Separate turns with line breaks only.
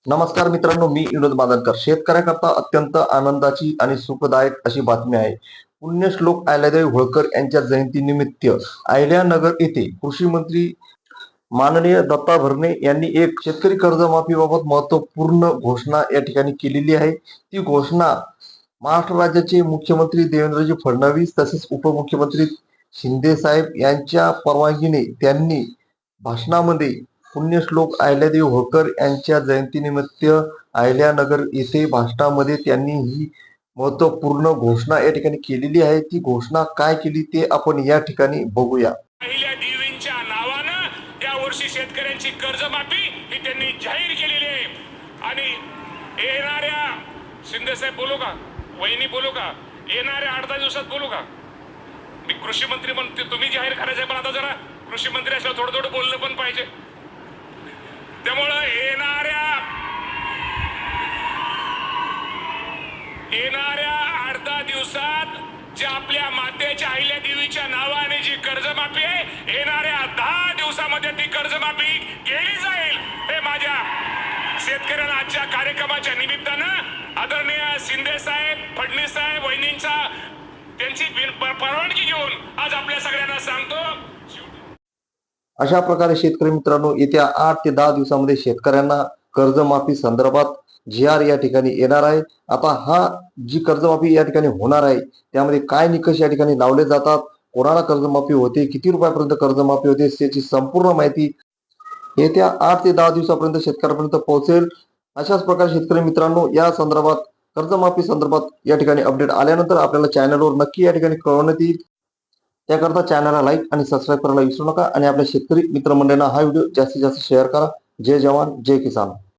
नमस्कार मित्रांनो, मी विनोद बांधनकर. शेतकऱ्याकरता अत्यंत आनंदाची आणि सुखदायक अशी बातमी आहे. पुण्यश्लोक अहिल्यादेवी होळकर यांच्या जयंतीनिमित्त अहिल्यानगर येथे कृषी मंत्री माननीय दत्ता भरणे यांनी एक शेतकरी कर्जमाफीबाबत महत्वपूर्ण घोषणा या ठिकाणी केलेली आहे. ती घोषणा महाराष्ट्र राज्याचे मुख्यमंत्री देवेंद्रजी फडणवीस तसेच उपमुख्यमंत्री शिंदे साहेब यांच्या परवानगीने त्यांनी भाषणामध्ये पुण्यश्लोक अहिल्यादेवी होळकर यांच्या जयंतीनिमित्त अहिल्यानगर येथे भाषणामध्ये त्यांनी ही महत्वपूर्ण घोषणा या ठिकाणी केलेली आहे. ती घोषणा काय केली ते आपण या ठिकाणी बघूया.
अहिल्या देवींच्या नावानं या वर्षी शेतकऱ्यांची कर्जमाफी ही त्यांनी जाहीर केलेली आहे. आणि येणाऱ्या शिंदेसाहेब बोलू का, वहिनी बोलू का, येणाऱ्या 8-10 दिवसात बोलू का? मी कृषी मंत्री म्हणते, तुम्ही जाहीर करायचं, पण आता जरा कृषी मंत्री असल्यावर थोडं थोडं बोललं पण पाहिजे. त्यामुळं येणाऱ्या 8-10 दिवसात जे आपल्या मातेच्या अहिल्या देवीच्या नावाने जी कर्जमाफी आहे, येणाऱ्या 10 दिवसामध्ये ती कर्जमाफी केली जाईल. हे माझ्या शेतकऱ्यांना आजच्या कार्यक्रमाच्या निमित्तानं आदरणीय शिंदे साहेब, फडणवीस साहेब, वहिनींचा त्यांची परवानगी घेऊन आज आपल्या सगळ्यांना सांगतो.
अशा प्रकारे शेतकरी मित्रांनो, येत्या 8 ते 10 दिवसामध्ये शेतकऱ्यांना कर्जमाफी संदर्भात जी.आर. या ठिकाणी येणार आहे. आता हा जी कर्जमाफी या ठिकाणी होणार आहे त्यामध्ये काय निकष या ठिकाणी लावले जातात, कोणाला कर्जमाफी होते, किती रुपयापर्यंत कर्जमाफी होते, याची संपूर्ण माहिती येत्या 8 ते 10 दिवसापर्यंत शेतकऱ्यापर्यंत पोहोचेल. अशाच प्रकारे शेतकरी मित्रांनो, या संदर्भात कर्जमाफी संदर्भात या ठिकाणी अपडेट आल्यानंतर आपल्याला चॅनलवर नक्की या ठिकाणी कळवण्यात येईल. त्याकरता चॅनलला लाईक आणि सबस्क्राईब करायला विसरू नका आणि आपल्या शेतकरी मित्रमंडळींना हा व्हिडिओ जास्तीत जास्त शेअर करा. जय जवान, जय किसान.